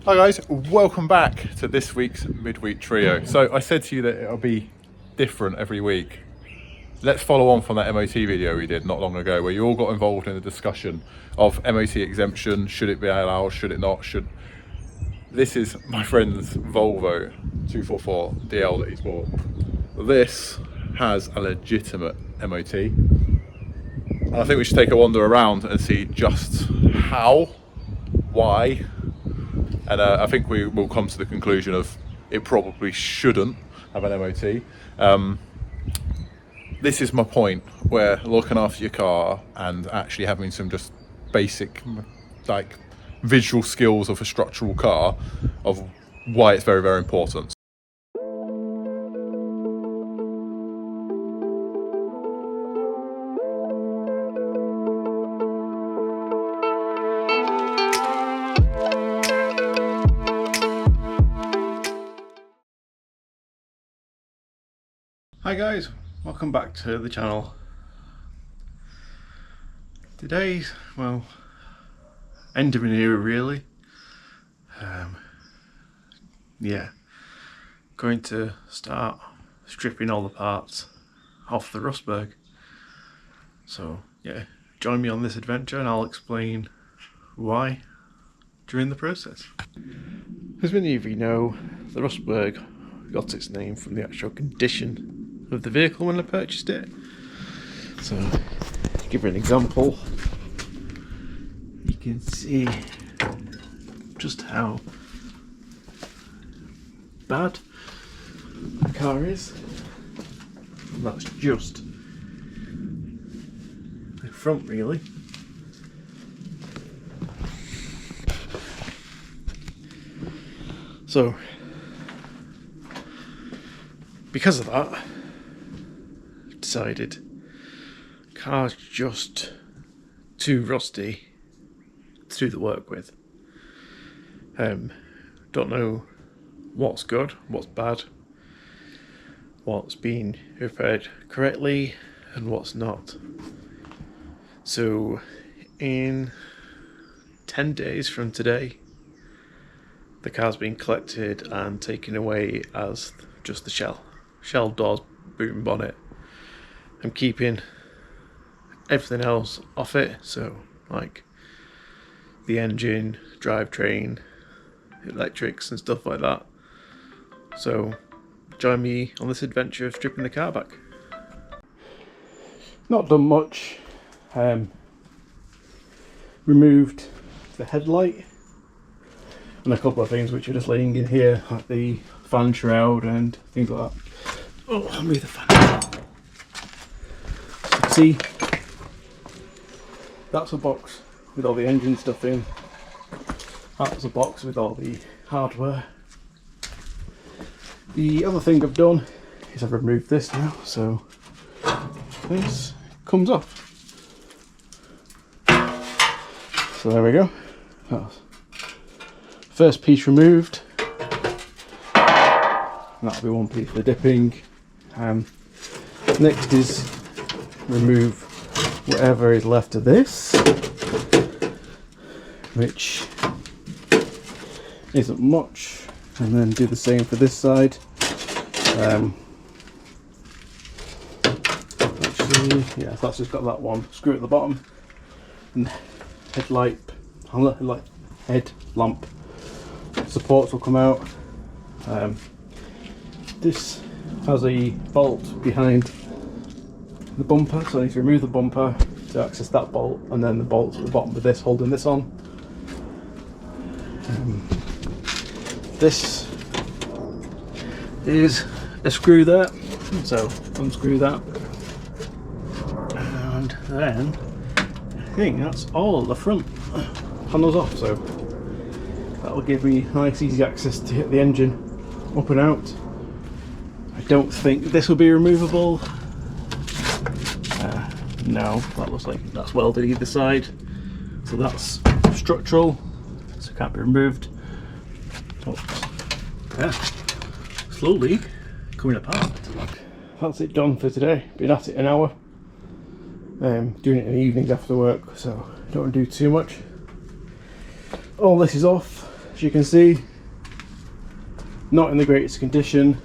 Hi guys, welcome back to this week's midweek trio. So I said to you that it'll be different every week. Let's follow on from that MOT video we did not long ago where you all got involved in the discussion of MOT exemption. Should it be allowed? Should it not? This is my friend's Volvo 244 DL that he's bought. This has a legitimate MOT. And I think we should take a wander around and see just how, why, and I think we will come to the conclusion of it probably shouldn't have an MOT. This is my point, where looking after your car and actually having some just basic like visual skills of a structural car, of why it's very, very important. Hi guys, welcome back to the channel. Today's, well, end of an era really. Yeah, going to start stripping all the parts off the Rustburg. So yeah, join me on this adventure and I'll explain why during the process. As many of you know, the Rustburg got its name from the actual condition of the vehicle when I purchased it. So, to give you an example, you can see just how bad the car is. And that's just the front really. So, because of that, I've decided the car's just too rusty to do the work with. Don't know what's good, what's bad, what's been repaired correctly and what's not. So in 10 days from today, the car's been collected and taken away as just the shell doors, boot and bonnet. I'm keeping everything else off it, so like the engine, drivetrain, electrics and stuff like that. So join me on this adventure of stripping the car back. Not done much. Removed the headlight and a couple of things which are just laying in here, like the fan shroud and things like that. Oh, I'll move the fan. So you can see, that's a box with all the engine stuff in. That's a box with all the hardware. The other thing I've done is I've removed this now, so this comes off. So there we go. That's first piece removed. And that'll be one piece for the dipping. Next is remove whatever is left of this, which isn't much, and then do the same for this side. Actually, yeah, that's just got that one screw at the bottom, and headlamp supports will come out. This has a bolt behind the bumper, so I need to remove the bumper to access that bolt, and then the bolts at the bottom of this holding this on. This is a screw there, so unscrew that, and then I think that's all of the front panels off, so that will give me nice easy access to hit the engine up and out. I don't think this will be removable. No, that looks like that's welded either side, so that's structural, so it can't be removed. But yeah, slowly coming apart. That's it done for today. Been at it an hour. Doing it in the evenings after work, so I don't want to do too much. All this is off. as you can see, not in the greatest condition.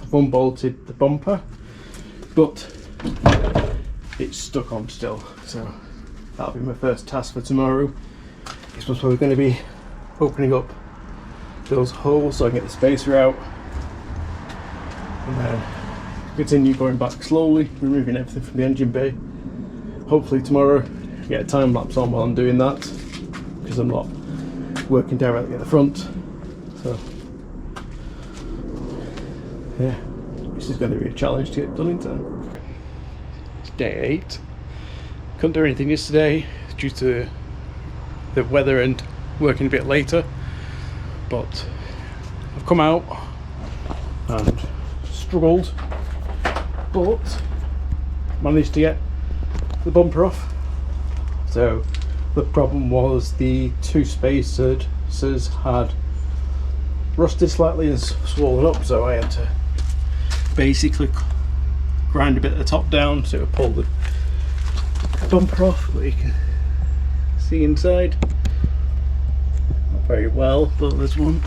I've unbolted the bumper, but it's stuck on still, so that'll be my first task for tomorrow. It's probably going to be opening up those holes so I can get the spacer out, and then continue going back slowly, removing everything from the engine bay. Hopefully tomorrow I get a time lapse on while I'm doing that, because I'm not working directly at the front. So yeah, this is going to be a challenge to get done in time. It's day 8. Couldn't do anything yesterday due to the weather and working a bit later, but I've come out and struggled, but managed to get the bumper off. So the problem was the two spacers had rusted slightly and swollen up, so I had to basically grind a bit of the top down to pull the bumper off, but you can see inside not very well, but there's one.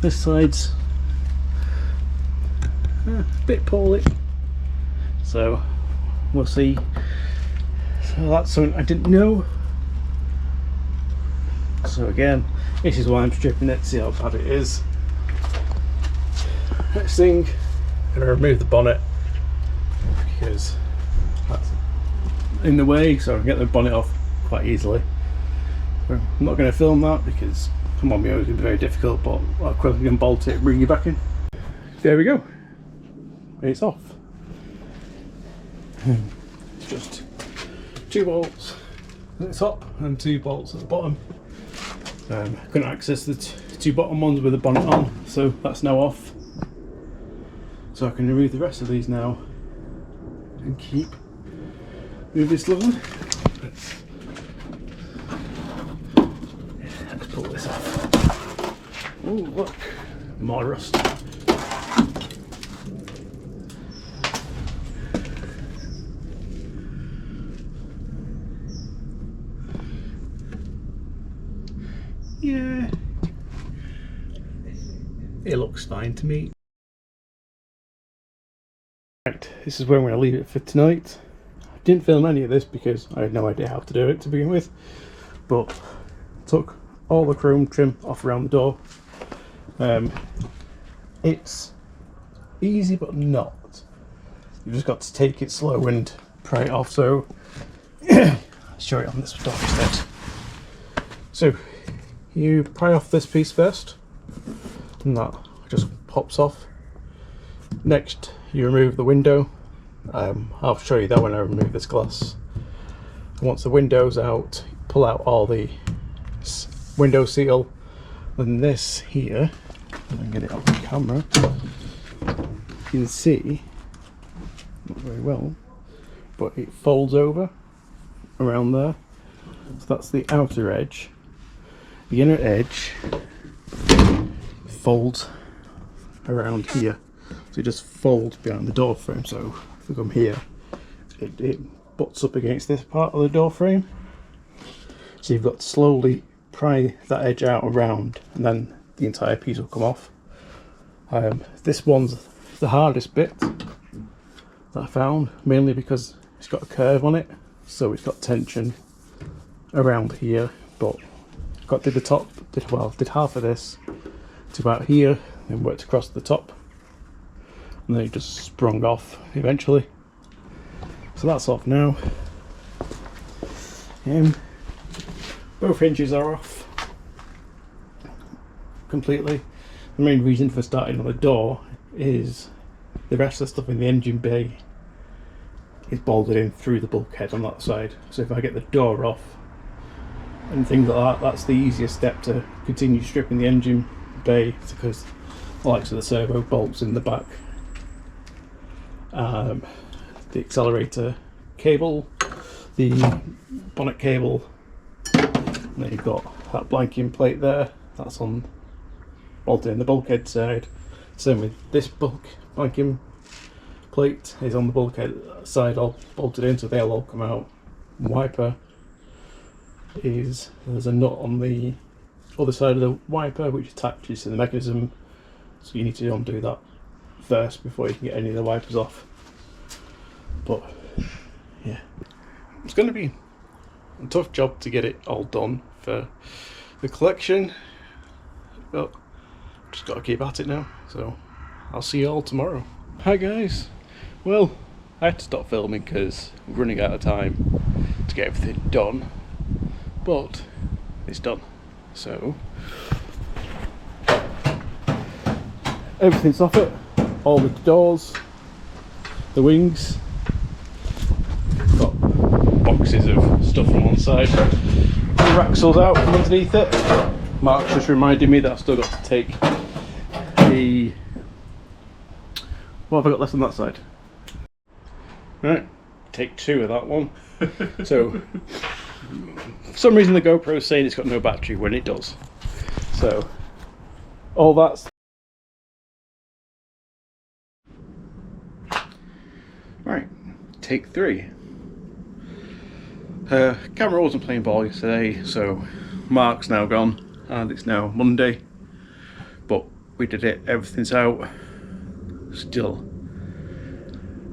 This side's a bit poorly, so we'll see. So that's something I didn't know. So again, this is why I'm stripping it, see how bad it is. Next thing, I'm going to remove the bonnet because that's in the way, so I can get the bonnet off quite easily. So I'm not going to film that because come on, it's going to be very difficult, but I'll quickly unbolt it and bring you back in. There we go. It's off. It's just 2 bolts at the top and 2 bolts at the bottom. I couldn't access the 2 bottom ones with the bonnet on, so that's now off. So I can remove the rest of these now and keep moving slowly. Let's pull this off. Oh look, more rust. Yeah, it looks fine to me. Right, this is where I'm going to leave it for tonight. I didn't film any of this because I had no idea how to do it to begin with, but took all the chrome trim off around the door. It's easy but not. You've just got to take it slow and pry it off. So I'll show it on this door instead. So you pry off this piece first, and that just pops off. Next, you remove the window. I'll show you that when I remove this glass. Once the window's out, pull out all the window seal. Then this here, if I can get it off the camera, you can see, not very well, but it folds over around there. So that's the outer edge. The inner edge folds around here. So it just folds behind the door frame. So if we come here, it butts up against this part of the door frame. So you've got to slowly pry that edge out around, and then the entire piece will come off. This one's the hardest bit that I found, mainly because it's got a curve on it, so it's got tension around here. But got to the top, did half of this to about here, then worked across the top, and then it just sprung off eventually. So that's off now. Both hinges are off completely. The main reason for starting on the door is the rest of the stuff in the engine bay is bolted in through the bulkhead on that side. So if I get the door off and things like that, that's the easiest step to continue stripping the engine bay, because the likes of the servo bolts in the back, the accelerator cable, the bonnet cable, and then you've got that blanking plate there, that's on bolted in the bulkhead side. Same with this blanking plate is on the bulkhead side, all bolted in, so they'll all come out. Wiper is there's a nut on the other side of the wiper which attaches to the mechanism, so you need to undo that first before you can get any of the wipers off. But yeah, it's going to be a tough job to get it all done for the collection, but just got to keep at it now. So I'll see you all tomorrow. Hi guys. Well, I had to stop filming because we're running out of time to get everything done, but it's done. So everything's off it, all the doors, the wings, got boxes of stuff from one side, the axles out from underneath it. Mark's just reminded me that I've still got to take the, what have I got left on that side? Right, take 2 of that one. So for some reason the GoPro's saying it's got no battery when it does. So all that's right. Take 3. Camera wasn't playing ball yesterday, so Mark's now gone and it's now Monday. But we did it, everything's out. Still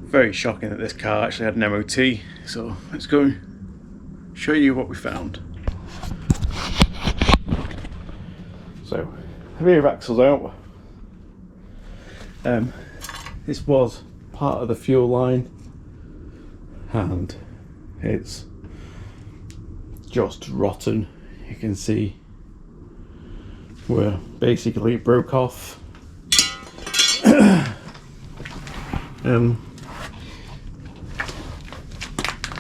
very shocking that this car actually had an MOT. So let's go and show you what we found. So the rear axle's out. This was part of the fuel line and it's just rotten. You can see where basically it broke off.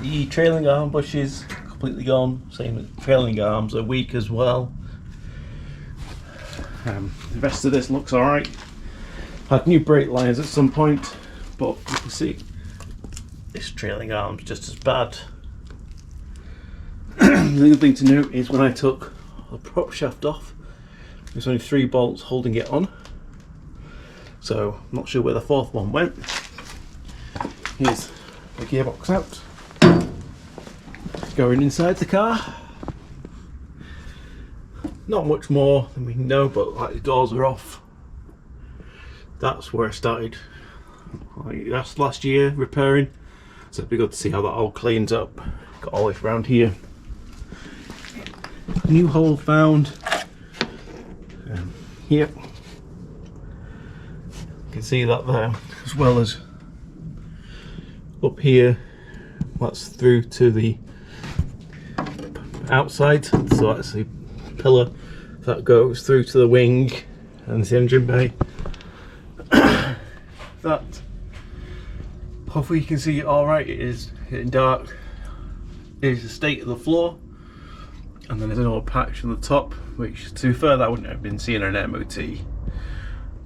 The trailing arm bushes completely gone. Same as trailing arms are weak as well. The rest of this looks alright. Had new brake lines at some point, but you can see this trailing arm's just as bad. The other thing to note is when I took the prop shaft off, there's only 3 bolts holding it on. So I'm not sure where the 4th one went. Here's the gearbox out. Going inside the car. Not much more than we know, but like the doors are off. That's where I started last year repairing. So it'd be good to see how that all cleans up. Got all this around here. New hole found here. You can see that there, as well as up here. That's through to the outside, so that's the pillar that goes through to the wing and the engine bay. That, hopefully you can see it alright. It is getting dark. It is the state of the floor, and then there's an old patch on the top, which to be fair, that wouldn't have been seen in an MOT,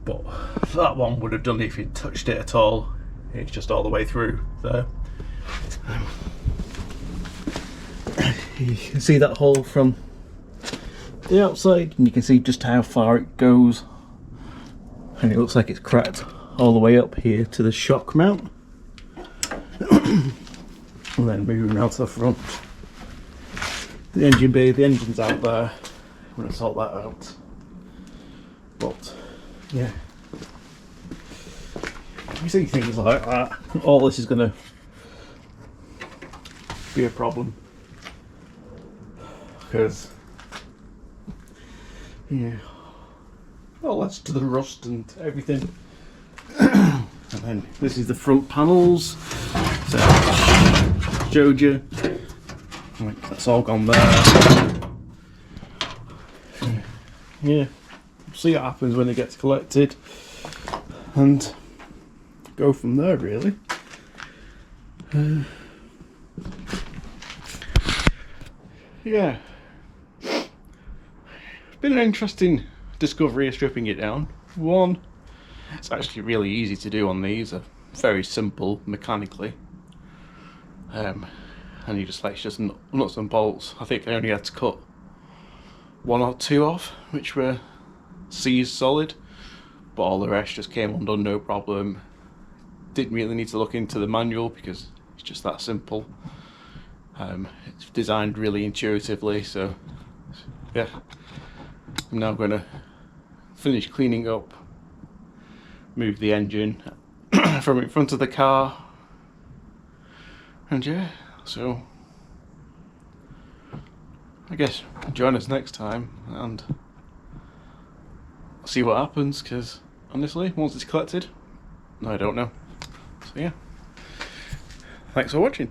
but that one would have done if you touched it at all. It's just all the way through there. You can see that hole from the outside, and you can see just how far it goes, and it looks like it's cracked all the way up here to the shock mount. And then moving around to the front, the engine bay, the engine's out there. I'm going to sort that out, but yeah, you see things like that, all this is going to be a problem. Because, yeah, well, that's to the rust and everything. And then this is the front panels. So, showed you. Right, that's all gone there. Yeah, see what happens when it gets collected, and go from there, really. Yeah. It's been an interesting discovery of stripping it down. One, it's actually really easy to do on these. They're very simple mechanically. And you just like just nuts and bolts. I think I only had to cut 1 or 2 off, which were seized solid, but all the rest just came undone, no problem. Didn't really need to look into the manual because it's just that simple. It's designed really intuitively, so yeah. I'm now going to finish cleaning up, move the engine from in front of the car, and yeah, so I guess join us next time and see what happens, because honestly, once it's collected, I don't know. So yeah, thanks for watching.